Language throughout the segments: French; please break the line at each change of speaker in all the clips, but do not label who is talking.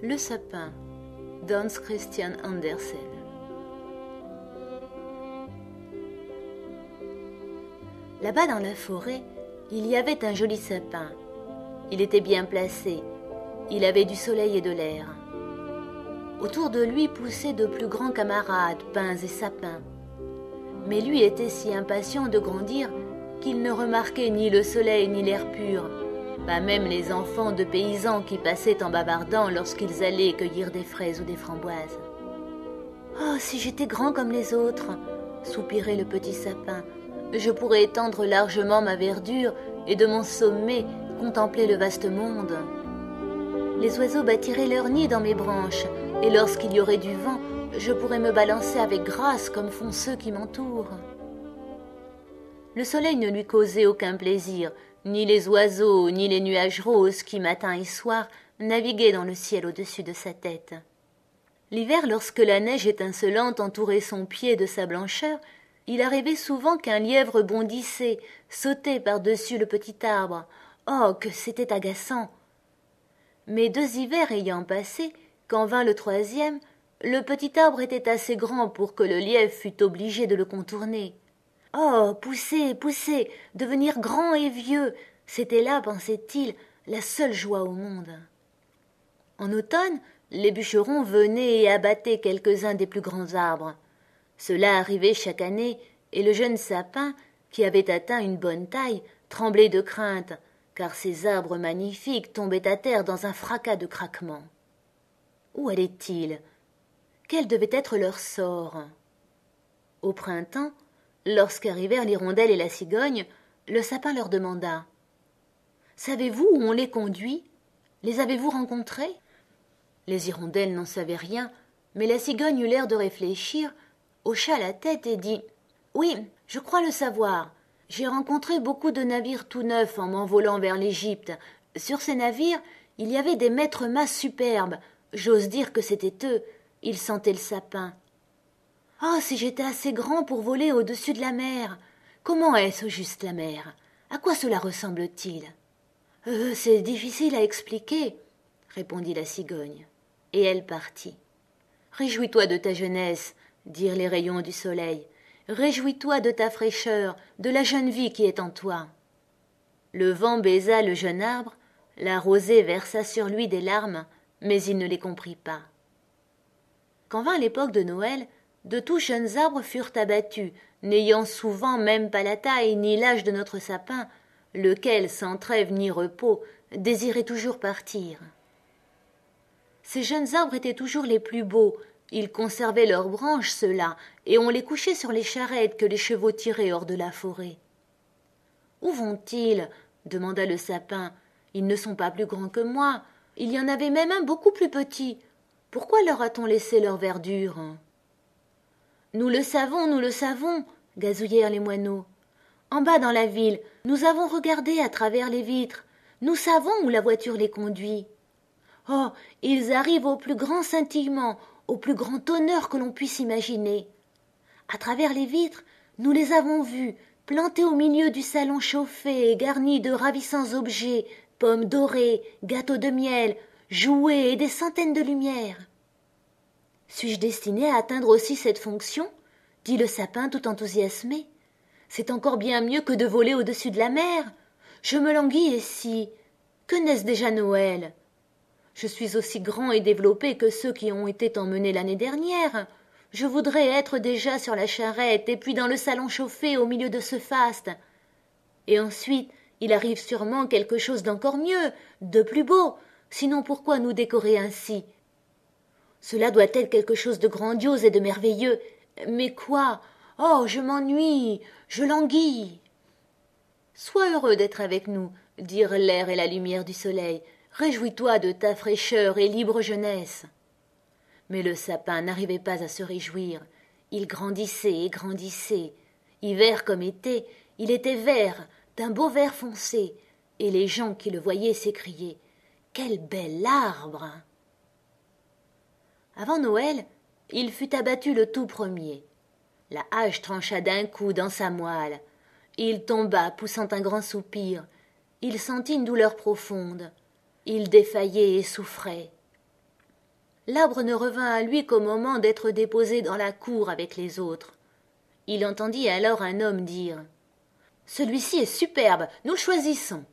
Le sapin d'Hans Christian Andersen. Là-bas dans la forêt, il y avait un joli sapin. Il était bien placé. Il avait du soleil et de l'air. Autour de lui poussaient de plus grands camarades, pins et sapins. Mais lui était si impatient de grandir qu'il ne remarquait ni le soleil ni l'air pur, pas même les enfants de paysans qui passaient en bavardant lorsqu'ils allaient cueillir des fraises ou des framboises. « Oh, si j'étais grand comme les autres !» soupirait le petit sapin. « Je pourrais étendre largement ma verdure et de mon sommet contempler le vaste monde. Les oiseaux bâtiraient leur nid dans mes branches, et lorsqu'il y aurait du vent, je pourrais me balancer avec grâce comme font ceux qui m'entourent. » Le soleil ne lui causait aucun plaisir, ni les oiseaux, ni les nuages roses qui, matin et soir, naviguaient dans le ciel au-dessus de sa tête. L'hiver, lorsque la neige étincelante entourait son pied de sa blancheur, il arrivait souvent qu'un lièvre bondissait, sautait par-dessus le petit arbre. Oh, que c'était agaçant! Mais 2 hivers ayant passé, quand vint le 3e, le petit arbre était assez grand pour que le lièvre fût obligé de le contourner. Oh, pousser, pousser, devenir grand et vieux, c'était là, pensait-il, la seule joie au monde. En automne, les bûcherons venaient et abattaient quelques-uns des plus grands arbres. Cela arrivait chaque année, et le jeune sapin, qui avait atteint une bonne taille, tremblait de crainte, car ces arbres magnifiques tombaient à terre dans un fracas de craquements. Où allaient-ils? Quel devait être leur sort? Au printemps, lorsqu'arrivèrent l'hirondelle et la cigogne, le sapin leur demanda « Savez-vous où on les conduit? Les avez-vous rencontrés ?» Les hirondelles n'en savaient rien, mais la cigogne eut l'air de réfléchir, hocha la tête et dit « Oui, je crois le savoir. J'ai rencontré beaucoup de navires tout neufs en m'envolant vers l'Égypte. Sur ces navires, il y avait des maîtres-mâts superbes. J'ose dire que c'était eux. Ils sentaient le sapin. Oh, si j'étais assez grand pour voler au-dessus de la mer! Comment est-ce au juste la mer? À quoi cela ressemble-t-il? C'est difficile à expliquer, répondit la cigogne. Et elle partit. Réjouis-toi de ta jeunesse, dirent les rayons du soleil. Réjouis-toi de ta fraîcheur, de la jeune vie qui est en toi. Le vent baisa le jeune arbre, la rosée versa sur lui des larmes, mais il ne les comprit pas. Quand vint l'époque de Noël, de tout jeunes arbres furent abattus, n'ayant souvent même pas la taille ni l'âge de notre sapin, lequel, sans trêve ni repos, désirait toujours partir. Ces jeunes arbres étaient toujours les plus beaux, ils conservaient leurs branches, ceux-là, et on les couchait sur les charrettes que les chevaux tiraient hors de la forêt. « Où vont-ils » demanda le sapin. « Ils ne sont pas plus grands que moi. Il y en avait même un beaucoup plus petit. Pourquoi leur a-t-on laissé leur verdure ?»« nous le savons, gazouillèrent les moineaux. En bas dans la ville, nous avons regardé à travers les vitres. Nous savons où la voiture les conduit. Oh, ils arrivent au plus grand scintillement, au plus grand honneur que l'on puisse imaginer. À travers les vitres, nous les avons vus, plantés au milieu du salon chauffé et garni de ravissants objets, pommes dorées, gâteaux de miel, jouets et des centaines de lumières. Suis-je destiné à atteindre aussi cette fonction? Dit le sapin tout enthousiasmé. C'est encore bien mieux que de voler au-dessus de la mer. Je me languis ici. Que n'est-ce déjà Noël? Je suis aussi grand et développé que ceux qui ont été emmenés l'année dernière. Je voudrais être déjà sur la charrette et puis dans le salon chauffé au milieu de ce faste. Et ensuite, il arrive sûrement quelque chose d'encore mieux, de plus beau. Sinon pourquoi nous décorer ainsi? Cela doit être quelque chose de grandiose et de merveilleux. Mais quoi? Oh, je m'ennuie, je languis. Sois heureux d'être avec nous, dirent l'air et la lumière du soleil. Réjouis-toi de ta fraîcheur et libre jeunesse. Mais le sapin n'arrivait pas à se réjouir. Il grandissait et grandissait. Hiver comme été, il était vert, d'un beau vert foncé, et les gens qui le voyaient s'écriaient « Quel bel arbre !» Avant Noël, il fut abattu le tout premier. La hache trancha d'un coup dans sa moelle. Il tomba, poussant un grand soupir. Il sentit une douleur profonde. Il défaillait et souffrait. L'arbre ne revint à lui qu'au moment d'être déposé dans la cour avec les autres. Il entendit alors un homme dire « Celui-ci est superbe, nous le choisissons !»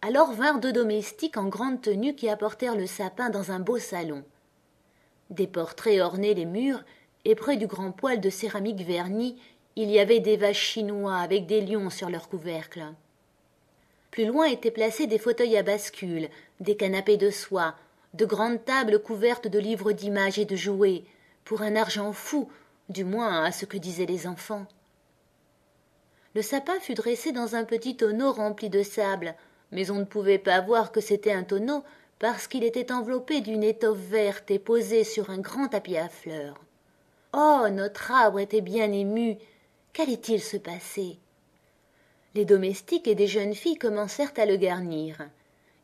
Alors vinrent 2 domestiques en grande tenue qui apportèrent le sapin dans un beau salon. Des portraits ornaient les murs, et près du grand poêle de céramique vernie, il y avait des vases chinois avec des lions sur leurs couvercles. Plus loin étaient placés des fauteuils à bascule, des canapés de soie, de grandes tables couvertes de livres d'images et de jouets, pour un argent fou, du moins à ce que disaient les enfants. Le sapin fut dressé dans un petit tonneau rempli de sable, mais on ne pouvait pas voir que c'était un tonneau parce qu'il était enveloppé d'une étoffe verte et posé sur un grand tapis à fleurs. Oh, notre arbre était bien ému. Qu'allait-il se passer? Les domestiques et des jeunes filles commencèrent à le garnir.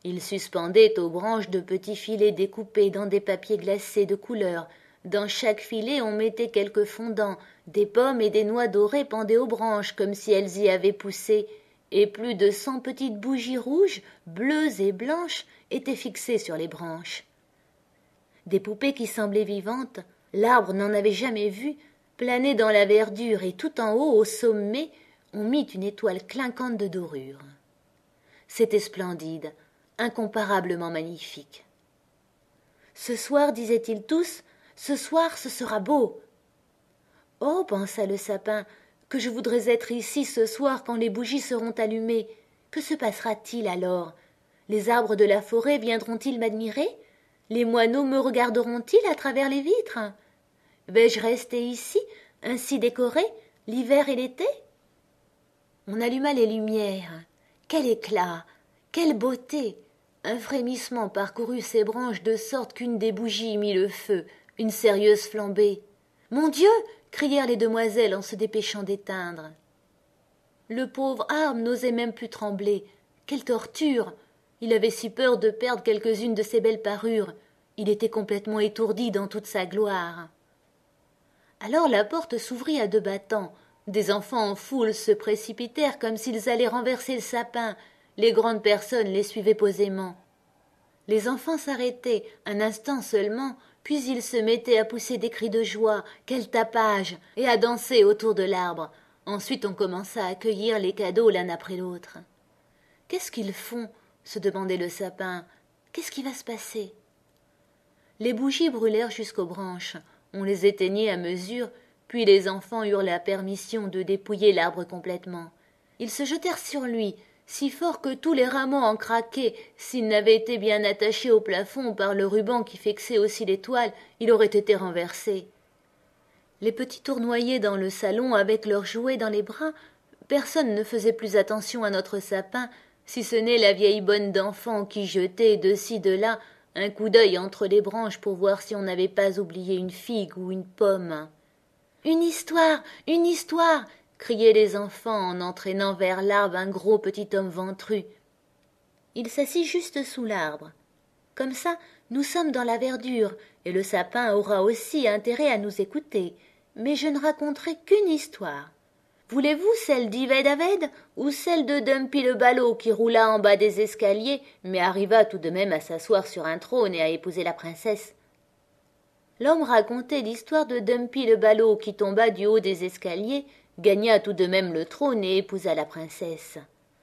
Ils suspendaient aux branches de petits filets découpés dans des papiers glacés de couleur. Dans chaque filet on mettait quelques fondants, des pommes et des noix dorées pendaient aux branches comme si elles y avaient poussé, et plus de 100 petites bougies rouges, bleues et blanches étaient fixées sur les branches. Des poupées qui semblaient vivantes, l'arbre n'en avait jamais vu, planaient dans la verdure et tout en haut, au sommet, on mit une étoile clinquante de dorure. C'était splendide, incomparablement magnifique. Ce soir, disaient-ils tous, ce soir ce sera beau. Oh, pensa le sapin, que je voudrais être ici ce soir quand les bougies seront allumées. Que se passera-t-il alors? Les arbres de la forêt viendront-ils m'admirer? Les moineaux me regarderont-ils à travers les vitres? Vais-je rester ici, ainsi décorée, l'hiver et l'été? On alluma les lumières. Quel éclat! Quelle beauté! Un frémissement parcourut ses branches de sorte qu'une des bougies mit le feu, une sérieuse flambée. « Mon Dieu !» crièrent les demoiselles en se dépêchant d'éteindre. Le pauvre arbre n'osait même plus trembler. Quelle torture! Il avait si peur de perdre quelques-unes de ses belles parures. Il était complètement étourdi dans toute sa gloire. Alors la porte s'ouvrit à 2 battants. Des enfants en foule se précipitèrent comme s'ils allaient renverser le sapin. Les grandes personnes les suivaient posément. Les enfants s'arrêtaient un instant seulement, puis ils se mettaient à pousser des cris de joie, quel tapage, et à danser autour de l'arbre. Ensuite on commença à accueillir les cadeaux l'un après l'autre. « Qu'est-ce qu'ils font ?» se demandait le sapin. « Qu'est-ce qui va se passer ?» Les bougies brûlèrent jusqu'aux branches. On les éteignait à mesure, puis les enfants eurent la permission de dépouiller l'arbre complètement. Ils se jetèrent sur lui, si fort que tous les rameaux en craquaient. S'il n'avait été bien attaché au plafond par le ruban qui fixait aussi l'étoile, il aurait été renversé. Les petits tournoyaient dans le salon avec leurs jouets dans les bras. Personne ne faisait plus attention à notre sapin, si ce n'est la vieille bonne d'enfant qui jetait de ci de là un coup d'œil entre les branches pour voir si on n'avait pas oublié une figue ou une pomme. « Une histoire! Une histoire !» criaient les enfants en entraînant vers l'arbre un gros petit homme ventru. Il s'assit juste sous l'arbre. « Comme ça, nous sommes dans la verdure, et le sapin aura aussi intérêt à nous écouter. Mais je ne raconterai qu'une histoire. Voulez-vous celle d'Ived Aved ou celle de Dumpy le ballot qui roula en bas des escaliers, mais arriva tout de même à s'asseoir sur un trône et à épouser la princesse ?» L'homme racontait l'histoire de Dumpy le ballot qui tomba du haut des escaliers, gagna tout de même le trône et épousa la princesse.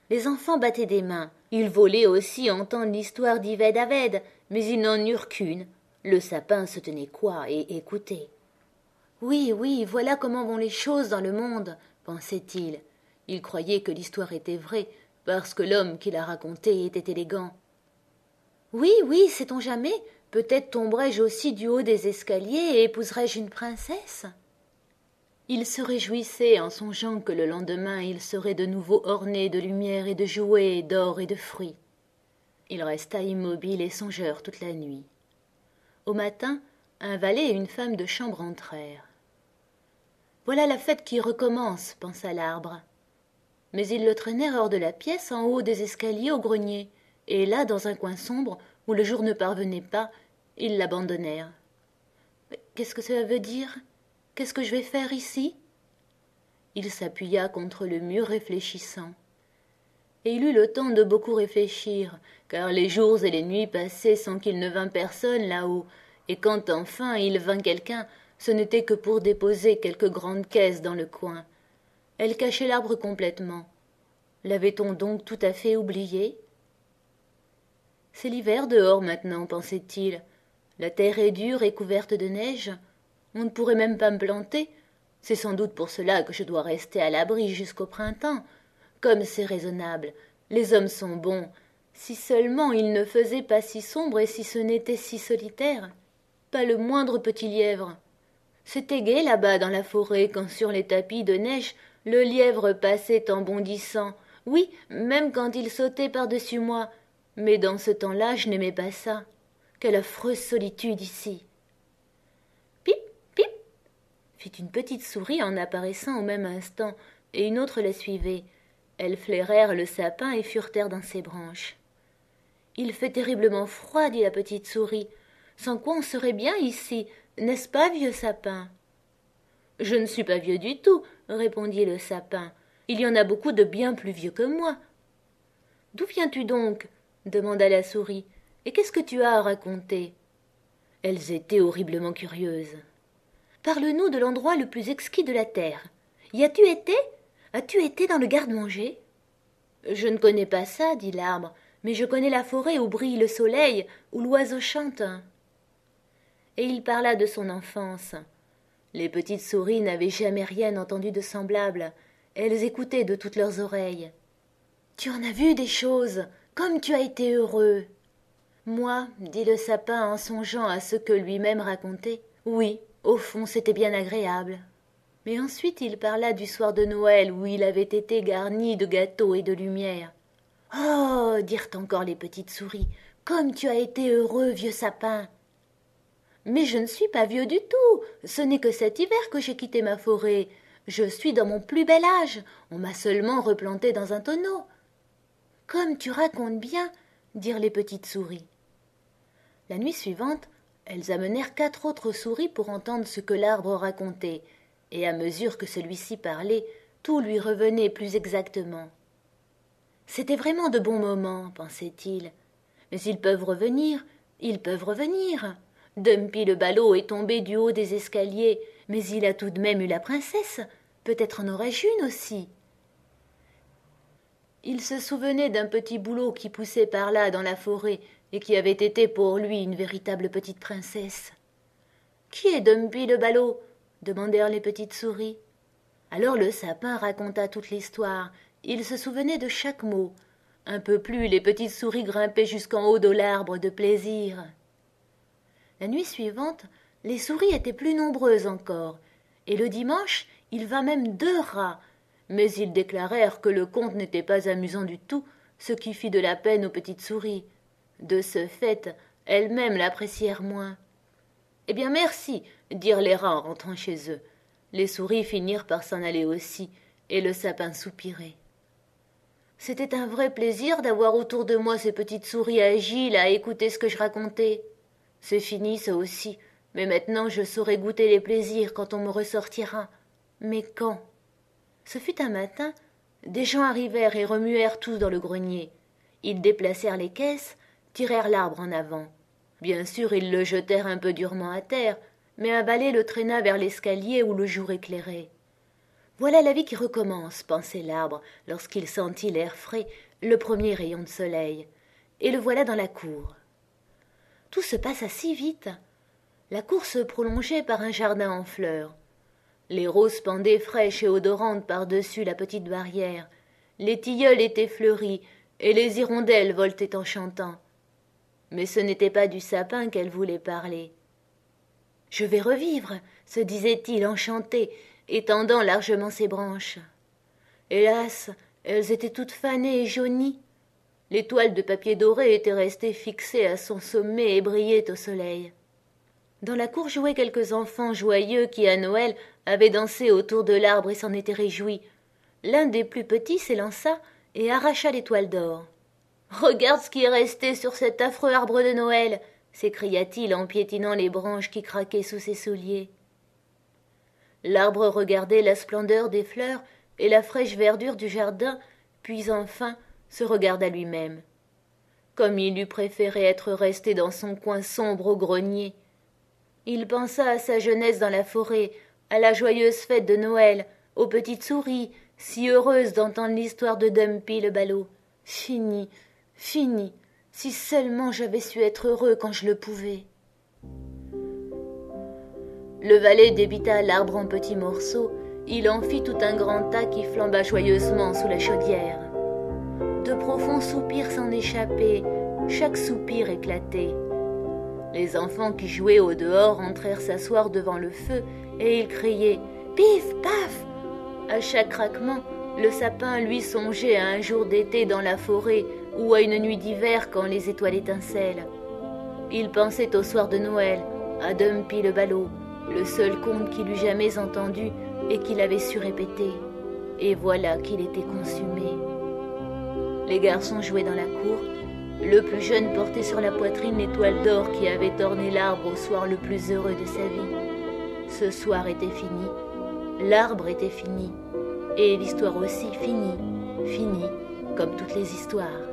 Les enfants battaient des mains. Ils volaient aussi entendre l'histoire d'Ived Aved, mais ils n'en eurent qu'une. Le sapin se tenait coi et écoutait. « Oui, oui, voilà comment vont les choses dans le monde, » pensait-il. Il croyait que l'histoire était vraie, parce que l'homme qui la racontait était élégant. « Oui, oui, sait-on jamais, peut-être tomberai-je aussi du haut des escaliers et épouserai-je une princesse ?» Il se réjouissait en songeant que le lendemain il serait de nouveau orné de lumière et de jouets, d'or et de fruits. Il resta immobile et songeur toute la nuit. Au matin, un valet et une femme de chambre entrèrent. « Voilà la fête qui recommence, » pensa l'arbre. Mais ils le traînèrent hors de la pièce, en haut des escaliers au grenier, et là, dans un coin sombre, où le jour ne parvenait pas, ils l'abandonnèrent. « Qu'est-ce que cela veut dire ? Qu'est-ce que je vais faire ici ?» Il s'appuya contre le mur réfléchissant. Et il eut le temps de beaucoup réfléchir, car les jours et les nuits passaient sans qu'il ne vînt personne là-haut, et quand enfin il vint quelqu'un, ce n'était que pour déposer quelques grandes caisses dans le coin. Elle cachait l'arbre complètement. L'avait-on donc tout à fait oublié? C'est l'hiver dehors maintenant, pensait-il. La terre est dure et couverte de neige. On ne pourrait même pas me planter. C'est sans doute pour cela que je dois rester à l'abri jusqu'au printemps. Comme c'est raisonnable. Les hommes sont bons. Si seulement il ne faisait pas si sombre et si ce n'était si solitaire. Pas le moindre petit lièvre. C'était gai là-bas dans la forêt quand sur les tapis de neige le lièvre passait en bondissant. Oui, même quand il sautait par-dessus moi. Mais dans ce temps-là, je n'aimais pas ça. Quelle affreuse solitude ici. Pip, pip, fit une petite souris en apparaissant au même instant, et une autre la suivait. Elles flairèrent le sapin et furetèrent dans ses branches. Il fait terriblement froid, dit la petite souris. Sans quoi on serait bien ici, n'est-ce pas, vieux sapin? Je ne suis pas vieux du tout, répondit le sapin. Il y en a beaucoup de bien plus vieux que moi. D'où viens-tu donc? Demanda la souris. Et qu'est-ce que tu as à raconter? Elles étaient horriblement curieuses. Parle-nous de l'endroit le plus exquis de la terre. Y as-tu été? As-tu été dans le garde-manger? Je ne connais pas ça, dit l'arbre, mais je connais la forêt où brille le soleil, où l'oiseau chante. Et il parla de son enfance. Les petites souris n'avaient jamais rien entendu de semblable. Elles écoutaient de toutes leurs oreilles. Tu en as vu des choses, comme tu as été heureux. Moi, dit le sapin en songeant à ce que lui-même racontait, oui, au fond c'était bien agréable. Mais ensuite il parla du soir de Noël où il avait été garni de gâteaux et de lumière. Oh, dirent encore les petites souris, comme tu as été heureux, vieux sapin. Mais je ne suis pas vieux du tout, ce n'est que cet hiver que j'ai quitté ma forêt. Je suis dans mon plus bel âge, on m'a seulement replanté dans un tonneau. Comme tu racontes bien, dirent les petites souris. La nuit suivante, elles amenèrent 4 autres souris pour entendre ce que l'arbre racontait, et à mesure que celui-ci parlait, tout lui revenait plus exactement. C'était vraiment de bons moments, pensait-il. Mais ils peuvent revenir, ils peuvent revenir. Dumpy le ballot est tombé du haut des escaliers, mais il a tout de même eu la princesse. Peut-être en aurais-je une aussi. Il se souvenait d'un petit bouleau qui poussait par là dans la forêt et qui avait été pour lui une véritable petite princesse. « Qui est Dumpy le ballot ?» demandèrent les petites souris. Alors le sapin raconta toute l'histoire. Il se souvenait de chaque mot. Un peu plus, les petites souris grimpaient jusqu'en haut de l'arbre de plaisir. La nuit suivante, les souris étaient plus nombreuses encore, et le dimanche, il vint même 2 rats. Mais ils déclarèrent que le conte n'était pas amusant du tout, ce qui fit de la peine aux petites souris. De ce fait, elles-mêmes l'apprécièrent moins. « Eh bien, merci, » dirent les rats en rentrant chez eux. Les souris finirent par s'en aller aussi, et le sapin soupirait. C'était un vrai plaisir d'avoir autour de moi ces petites souris agiles à écouter ce que je racontais. C'est fini, ça aussi, mais maintenant je saurai goûter les plaisirs quand on me ressortira. Mais quand? Ce fut un matin, des gens arrivèrent et remuèrent tous dans le grenier. Ils déplacèrent les caisses, tirèrent l'arbre en avant. Bien sûr, ils le jetèrent un peu durement à terre, mais un balai le traîna vers l'escalier où le jour éclairait. Voilà la vie qui recommence, pensait l'arbre, lorsqu'il sentit l'air frais, le premier rayon de soleil. Et le voilà dans la cour. Tout se passa si vite. La cour se prolongeait par un jardin en fleurs. Les roses pendaient fraîches et odorantes par-dessus la petite barrière. Les tilleuls étaient fleuris, et les hirondelles voletaient en chantant. Mais ce n'était pas du sapin qu'elle voulait parler. « Je vais revivre, » se disait-il enchanté, étendant largement ses branches. Hélas, elles étaient toutes fanées et jaunies. Les toiles de papier doré étaient restées fixées à son sommet et brillaient au soleil. Dans la cour jouaient quelques enfants joyeux qui, à Noël, avaient dansé autour de l'arbre et s'en étaient réjouis. L'un des plus petits s'élança et arracha les toiles d'or. « Regarde ce qui est resté sur cet affreux arbre de Noël !» s'écria-t-il en piétinant les branches qui craquaient sous ses souliers. L'arbre regardait la splendeur des fleurs et la fraîche verdure du jardin, puis enfin se regarda lui-même. Comme il eût préféré être resté dans son coin sombre au grenier. Il pensa à sa jeunesse dans la forêt, à la joyeuse fête de Noël, aux petites souris, si heureuses d'entendre l'histoire de Dumpy le ballot. Fini, fini, si seulement j'avais su être heureux quand je le pouvais. Le valet débita l'arbre en petits morceaux, il en fit tout un grand tas qui flamba joyeusement sous la chaudière. De profonds soupirs s'en échappaient, chaque soupir éclatait. Les enfants qui jouaient au dehors entrèrent s'asseoir devant le feu et ils criaient « Pif, paf !» À chaque craquement, le sapin lui songeait à un jour d'été dans la forêt ou à une nuit d'hiver quand les étoiles étincellent. Il pensait au soir de Noël, à Dumpy le ballot, le seul conte qu'il eût jamais entendu et qu'il avait su répéter. Et voilà qu'il était consumé. Les garçons jouaient dans la cour. Le plus jeune portait sur la poitrine l'étoile d'or qui avait orné l'arbre au soir le plus heureux de sa vie. Ce soir était fini, l'arbre était fini, et l'histoire aussi finie, finie comme toutes les histoires.